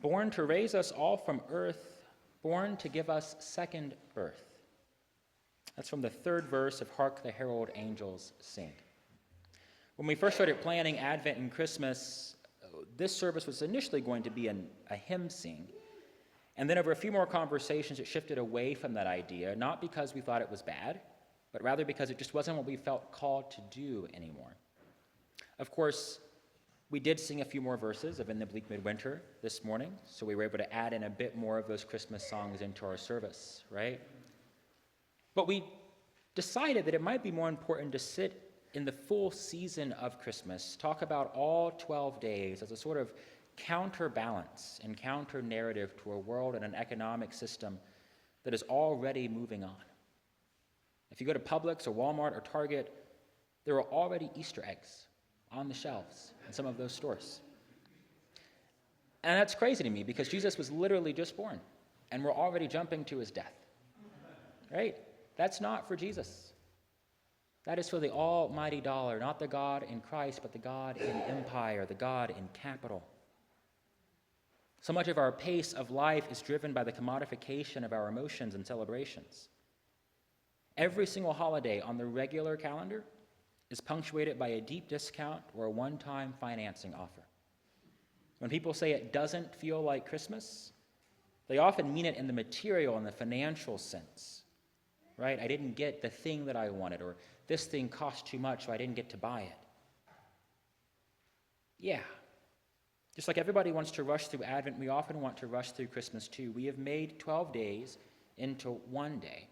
born to raise us all from earth, born to give us second birth. That's from the third verse of Hark the Herald Angels Sing. When we first started planning Advent and Christmas, this service was initially going to be a hymn sing. And then over a few more conversations, it shifted away from that idea, not because we thought it was bad, but rather because it just wasn't what we felt called to do anymore. Of course, we did sing a few more verses of In the Bleak Midwinter this morning, so we were able to add in a bit more of those Christmas songs into our service, right? But we decided that it might be more important to sit in the full season of Christmas, talk about all 12 days as a sort of counterbalance and counter-narrative to a world and an economic system that is already moving on. If you go to Publix or Walmart or Target, there are already Easter eggs on the shelves in some of those stores. And that's crazy to me because Jesus was literally just born, and we're already jumping to his death, right? That's not for Jesus. That is for the almighty dollar, not the God in Christ, but the God in empire, the God in capital. So much of our pace of life is driven by the commodification of our emotions and celebrations. Every single holiday on the regular calendar is punctuated by a deep discount or a one-time financing offer. When people say it doesn't feel like Christmas, they often mean it in the material and the financial sense, right? I didn't get the thing that I wanted, or this thing cost too much, so I didn't get to buy it. Yeah. Just like everybody wants to rush through Advent, we often want to rush through Christmas too. We have made 12 days into one day.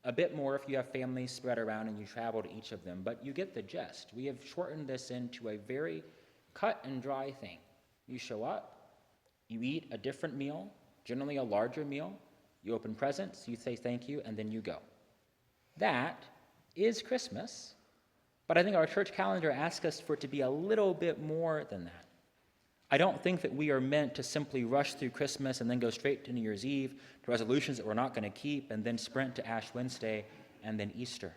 A bit more if you have families spread around and you travel to each of them, but you get the gist. We have shortened this into a very cut and dry thing. You show up, you eat a different meal, generally a larger meal, you open presents, you say thank you, and then you go. That is Christmas, but I think our church calendar asks us for it to be a little bit more than that. I don't think that we are meant to simply rush through Christmas and then go straight to New Year's Eve, to resolutions that we're not going to keep, and then sprint to Ash Wednesday and then Easter.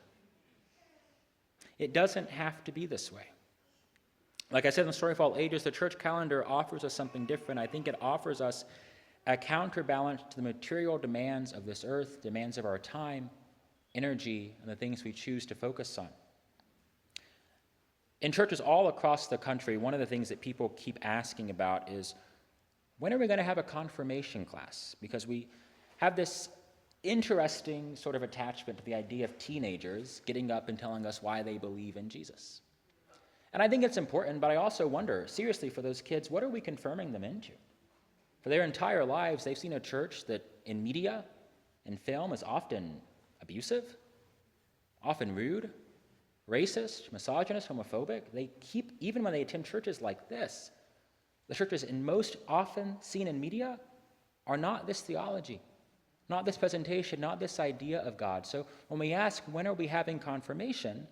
It doesn't have to be this way. Like I said in the Story of All Ages, the church calendar offers us something different. I think it offers us a counterbalance to the material demands of this earth, demands of our time, energy, and the things we choose to focus on. In churches all across the country, one of the things that people keep asking about is, when are we going to have a confirmation class? Because we have this interesting sort of attachment to the idea of teenagers getting up and telling us why they believe in Jesus. And I think it's important, but I also wonder, seriously, for those kids, what are we confirming them into? For their entire lives, they've seen a church that in media, in film, is often abusive, often rude, racist, misogynist, homophobic. They keep, even when they attend churches like this, the churches in most often seen in media are not this theology, not this presentation, not this idea of God. So when we ask, when are we having confirmation,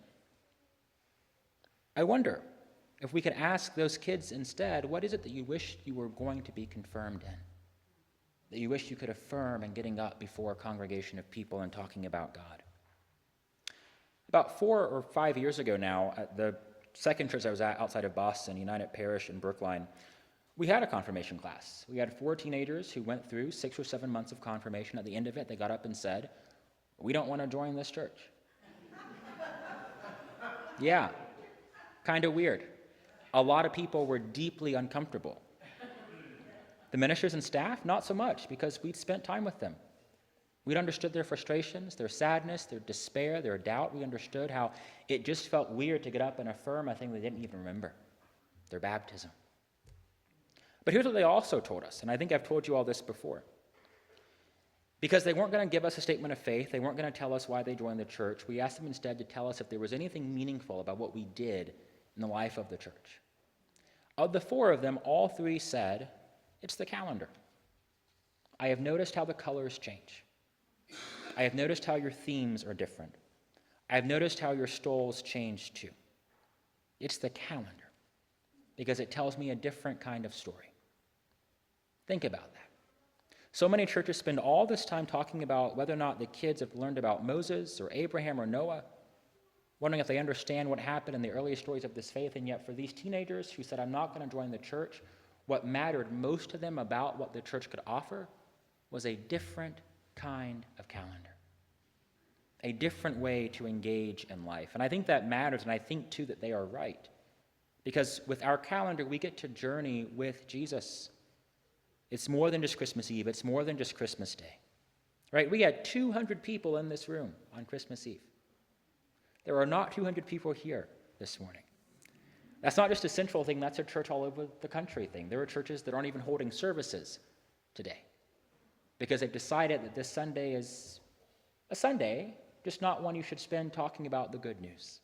I wonder if we could ask those kids instead, what is it that you wish you were going to be confirmed in? That you wish you could affirm in getting up before a congregation of people and talking about God? About 4 or 5 years ago now, at the second church I was at outside of Boston, United Parish in Brookline, we had a confirmation class. We had 4 teenagers who went through 6 or 7 months of confirmation. At the end of it, they got up and said, "We don't want to join this church." Yeah, kind of weird. A lot of people were deeply uncomfortable. The ministers and staff, not so much, because we'd spent time with them. We'd understood their frustrations, their sadness, their despair, their doubt. We understood how it just felt weird to get up and affirm a thing they didn't even remember, their baptism. But here's what they also told us, and I think I've told you all this before. Because they weren't going to give us a statement of faith, they weren't going to tell us why they joined the church, we asked them instead to tell us if there was anything meaningful about what we did in the life of the church. Of the 4 of them, all 3 said, "It's the calendar. I have noticed how the colors change. I have noticed how your themes are different. I have noticed how your stoles change too. It's the calendar, because it tells me a different kind of story." Think about that. So many churches spend all this time talking about whether or not the kids have learned about Moses or Abraham or Noah, wondering if they understand what happened in the earliest stories of this faith, and yet for these teenagers who said, "I'm not going to join the church," What mattered most to them about what the church could offer was a different kind of calendar, a different way to engage in life. And I think that matters, and I think, too, that they are right. Because with our calendar, we get to journey with Jesus. It's more than just Christmas Eve. It's more than just Christmas Day. Right? We had 200 people in this room on Christmas Eve. There are not 200 people here this morning. That's not just a central thing. That's a church all over the country thing. There are churches that aren't even holding services today because they've decided that this Sunday is a Sunday, just not one you should spend talking about the good news.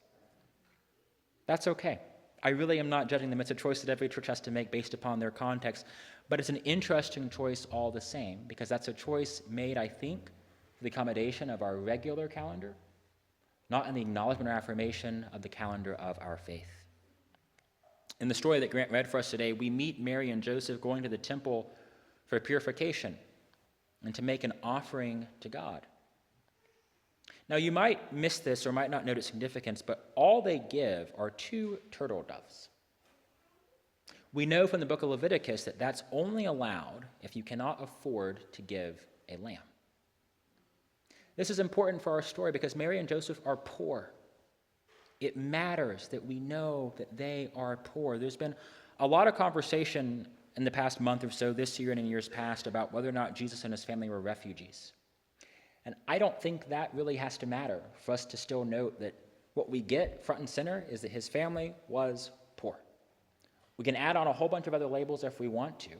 That's okay. I really am not judging them. It's a choice that every church has to make based upon their context. But it's an interesting choice all the same, because that's a choice made, I think, for the accommodation of our regular calendar, not in the acknowledgement or affirmation of the calendar of our faith. In the story that Grant read for us today, we meet Mary and Joseph going to the temple for purification and to make an offering to God. Now, you might miss this or might not note its significance, but all they give are 2 turtle doves. We know from the book of Leviticus that that's only allowed if you cannot afford to give a lamb. This is important for our story because Mary and Joseph are poor. It matters that we know that they are poor. There's been a lot of conversation in the past month or so, this year and in years past, about whether or not Jesus and his family were refugees. And I don't think that really has to matter for us to still note that what we get front and center is that his family was poor. We can add on a whole bunch of other labels if we want to,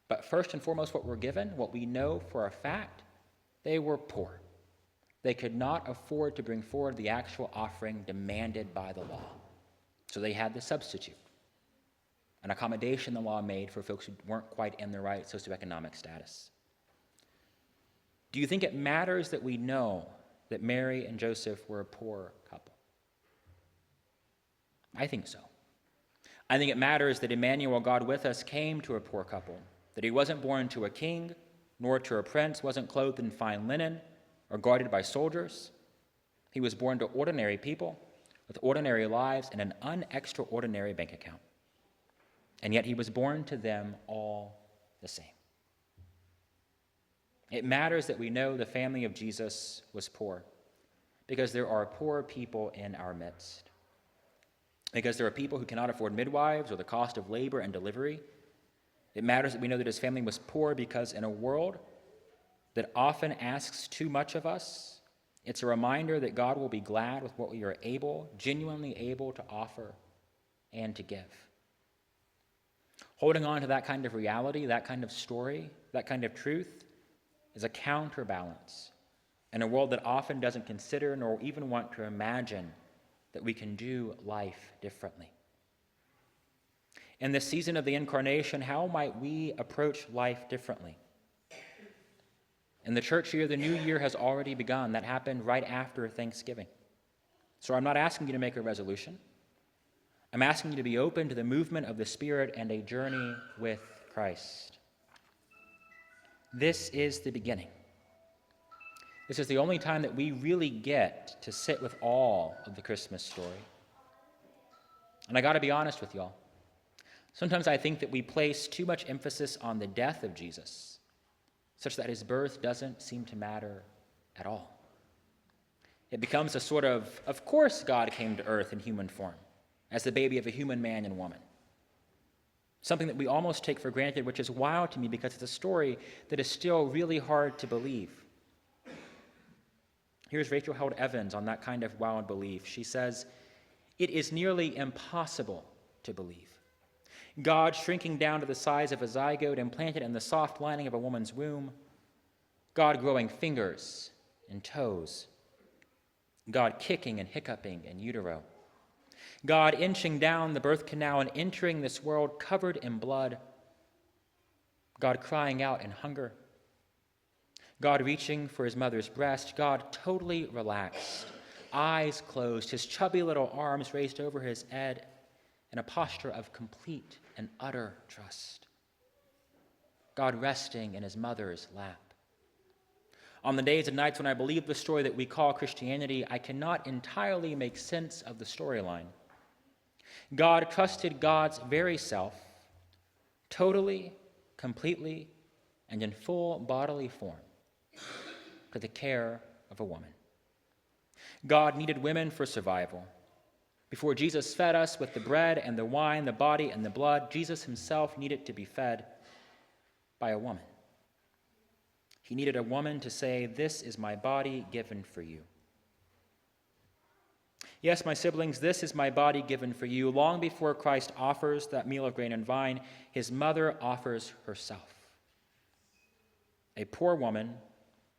but first and foremost, what we're given, what we know for a fact, they were poor. They could not afford to bring forward the actual offering demanded by the law. So they had the substitute, an accommodation the law made for folks who weren't quite in the right socioeconomic status. Do you think it matters that we know that Mary and Joseph were a poor couple? I think so. I think it matters that Emmanuel, God with us, came to a poor couple, that he wasn't born to a king, nor to a prince, wasn't clothed in fine linen, or guarded by soldiers. He was born to ordinary people with ordinary lives and an unextraordinary bank account. And yet he was born to them all the same. It matters that we know the family of Jesus was poor because there are poor people in our midst. Because there are people who cannot afford midwives or the cost of labor and delivery. It matters that we know that his family was poor because in a world that often asks too much of us, it's a reminder that God will be glad with what we are genuinely able to offer and to give. Holding on to that kind of reality, that kind of story, that kind of truth is a counterbalance in a world that often doesn't consider nor even want to imagine that we can do life differently. In this season of the Incarnation, how might we approach life differently? In the church year, the new year has already begun. That happened right after Thanksgiving. So I'm not asking you to make a resolution. I'm asking you to be open to the movement of the Spirit and a journey with Christ. This is the beginning. This is the only time that we really get to sit with all of the Christmas story. And I got to be honest with y'all. Sometimes I think that we place too much emphasis on the death of Jesus, such that his birth doesn't seem to matter at all. It becomes a sort of course God came to earth in human form, as the baby of a human man and woman. Something that we almost take for granted, which is wild to me because it's a story that is still really hard to believe. Here's Rachel Held Evans on that kind of wild belief. She says, "It is nearly impossible to believe. God shrinking down to the size of a zygote implanted in the soft lining of a woman's womb. God growing fingers and toes. God kicking and hiccuping in utero. God inching down the birth canal and entering this world covered in blood. God crying out in hunger. God reaching for his mother's breast. God totally relaxed, eyes closed, his chubby little arms raised over his head in a posture of complete and utter trust. God resting in his mother's lap. On the days and nights when I believe the story that we call Christianity, I cannot entirely make sense of the storyline. God trusted God's very self totally, completely, and in full bodily form, to the care of a woman. God needed women for survival. Before Jesus fed us with the bread and the wine, the body and the blood, Jesus himself needed to be fed by a woman. He needed a woman to say, "This is my body given for you." Yes, my siblings, this is my body given for you. Long before Christ offers that meal of grain and vine, his mother offers herself. A poor woman,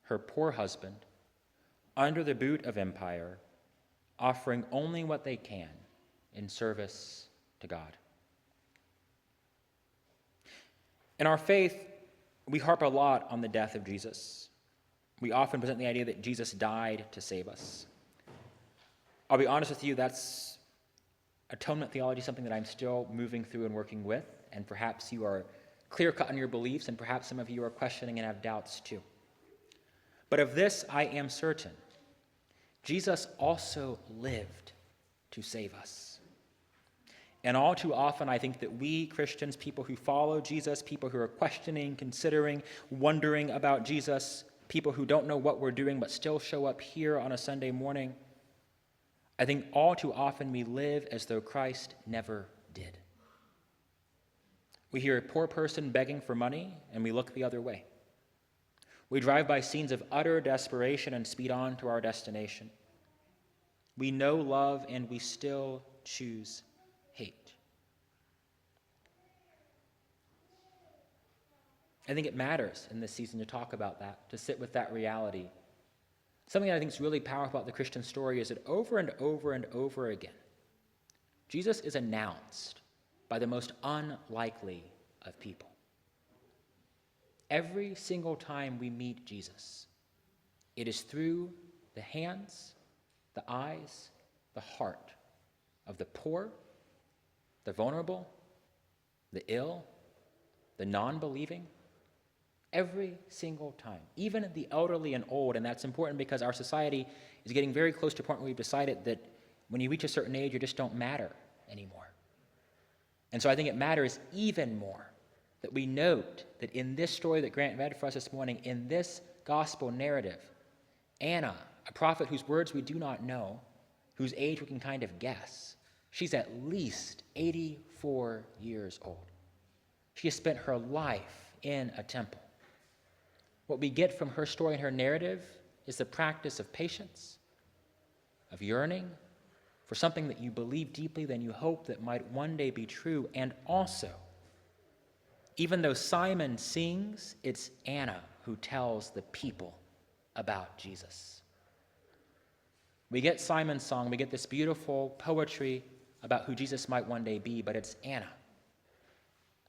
her poor husband, under the boot of empire, offering only what they can in service to God. In our faith, we harp a lot on the death of Jesus. We often present the idea that Jesus died to save us. I'll be honest with you, that's atonement theology, something that I'm still moving through and working with, and perhaps you are clear-cut in your beliefs, and perhaps some of you are questioning and have doubts too. But of this I am certain: Jesus also lived to save us. And all too often, I think that we Christians, people who follow Jesus, people who are questioning, considering, wondering about Jesus, people who don't know what we're doing but still show up here on a Sunday morning, I think all too often we live as though Christ never did. We hear a poor person begging for money, and we look the other way. We drive by scenes of utter desperation and speed on to our destination. We know love, and we still choose hate. I think it matters in this season to talk about that, to sit with that reality. Something that I think is really powerful about the Christian story is that over and over and over again, Jesus is announced by the most unlikely of people. Every single time we meet Jesus, it is through the hands, the eyes, the heart of the poor, the vulnerable, the ill, the non-believing. Every single time, even the elderly and old, and that's important because our society is getting very close to a point where we've decided that when you reach a certain age, you just don't matter anymore. And so I think it matters even more that we note that in this story that Grant read for us this morning, in this gospel narrative, Anna, a prophet whose words we do not know, whose age we can kind of guess, she's at least 84 years old. She has spent her life in a temple. What we get from her story and her narrative is the practice of patience, of yearning for something that you believe deeply, then you hope that might one day be true. And also, even though Simon sings, it's Anna who tells the people about Jesus. We get Simon's song, we get this beautiful poetry about who Jesus might one day be, but it's Anna,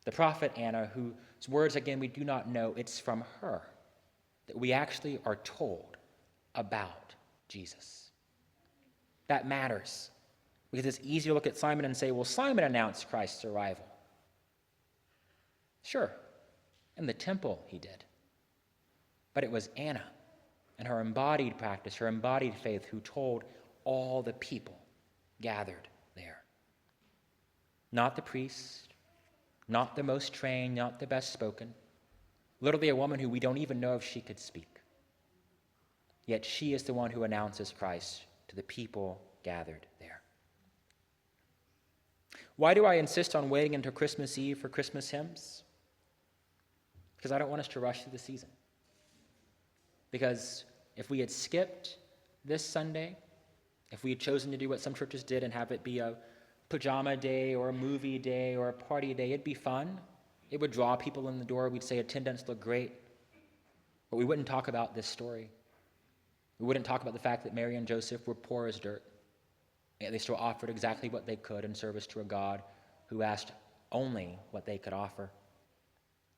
the prophet Anna, whose words, again, we do not know. It's from her that we actually are told about Jesus. That matters, because it's easy to look at Simon and say, well, Simon announced Christ's arrival. Sure, in the temple he did. But it was Anna and her embodied practice, her embodied faith, who told all the people gathered there. Not the priest, not the most trained, not the best spoken, literally a woman who we don't even know if she could speak. Yet she is the one who announces Christ to the people gathered there. Why do I insist on waiting until Christmas Eve for Christmas hymns? Because I don't want us to rush through the season. Because if we had skipped this Sunday, if we had chosen to do what some churches did and have it be a pajama day or a movie day or a party day, it'd be fun. It would draw people in the door. We'd say attendance looked great. But we wouldn't talk about this story. We wouldn't talk about the fact that Mary and Joseph were poor as dirt. Yet they still offered exactly what they could in service to a God who asked only what they could offer.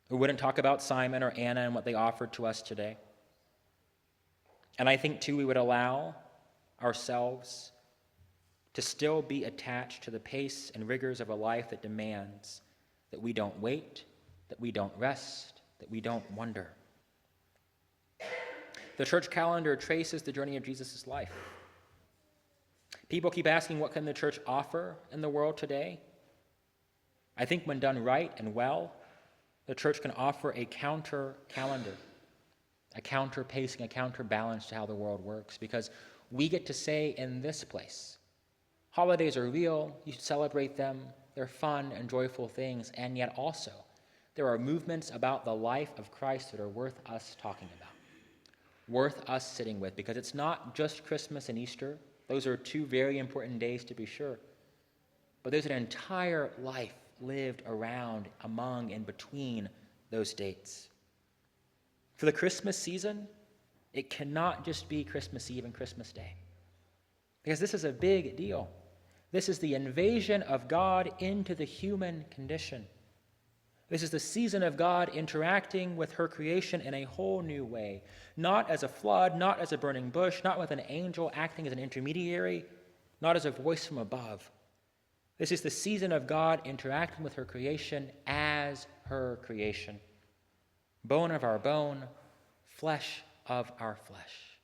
We wouldn't talk about Simon or Anna and what they offered to us today. And I think, too, we would allow ourselves to still be attached to the pace and rigors of a life that demands that we don't wait, that we don't rest, that we don't wonder. The church calendar traces the journey of Jesus' life. People keep asking, what can the church offer in the world today? I think when done right and well, The church can offer a counter calendar, a counter pacing, a counterbalance to how the world works, because we get to say in this place, holidays are real, you should celebrate them, they're fun and joyful things, and yet also there are movements about the life of Christ that are worth us talking about, worth us sitting with, because it's not just Christmas and Easter. Those are two very important days to be sure, but there's an entire life lived around, among, and between those dates. For the Christmas season, it cannot just be Christmas Eve and Christmas Day, because this is a big deal. This is the invasion of God into the human condition. This is the season of God interacting with her creation in a whole new way, not as a flood, not as a burning bush, not with an angel acting as an intermediary, not as a voice from above. This is the season of God interacting with her creation as her creation. Bone of our bone, flesh of our flesh.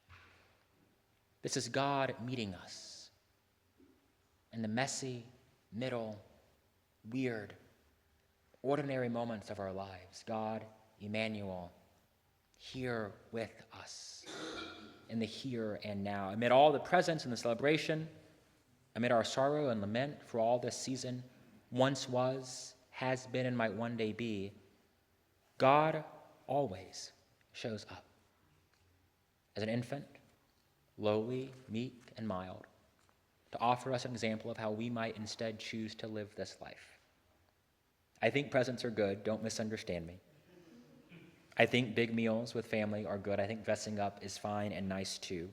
This is God meeting us in the messy, middle, weird, ordinary moments of our lives. God, Emmanuel, here with us in the here and now. Amid all the presents and the celebration, amid our sorrow and lament for all this season once was, has been, and might one day be, God always shows up as an infant, lowly, meek, and mild, to offer us an example of how we might instead choose to live this life. I think presents are good, don't misunderstand me. I think big meals with family are good. I think dressing up is fine and nice too.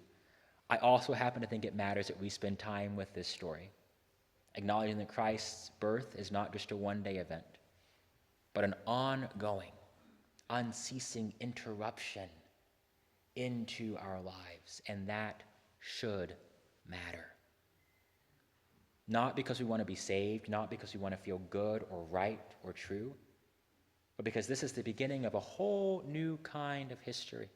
I also happen to think it matters that we spend time with this story, acknowledging that Christ's birth is not just a one-day event, but an ongoing, unceasing interruption into our lives, and that should matter. Not because we want to be saved, not because we want to feel good or right or true, but because this is the beginning of a whole new kind of history,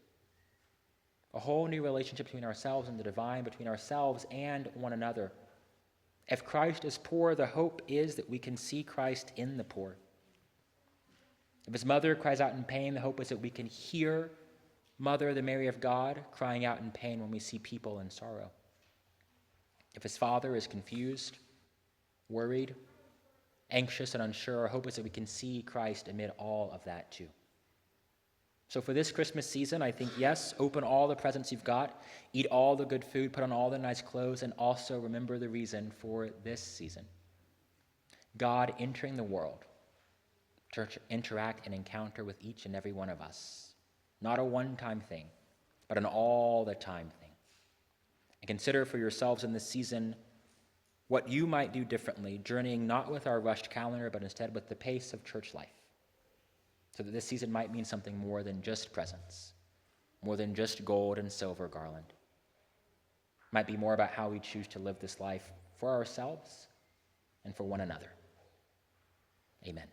a whole new relationship between ourselves and the divine, between ourselves and one another. If Christ is poor, the hope is that we can see Christ in the poor. If his mother cries out in pain, the hope is that we can hear Mother, the Mary of God, crying out in pain when we see people in sorrow. If his father is confused, worried, anxious, and unsure, our hope is that we can see Christ amid all of that too. So for this Christmas season, I think, yes, open all the presents you've got, eat all the good food, put on all the nice clothes, and also remember the reason for this season. God entering the world to interact and encounter with each and every one of us. Not a one-time thing, but an all-the-time thing. And consider for yourselves in this season what you might do differently, journeying not with our rushed calendar, but instead with the pace of church life, so that this season might mean something more than just presents, more than just gold and silver garland. It might be more about how we choose to live this life for ourselves and for one another. Amen.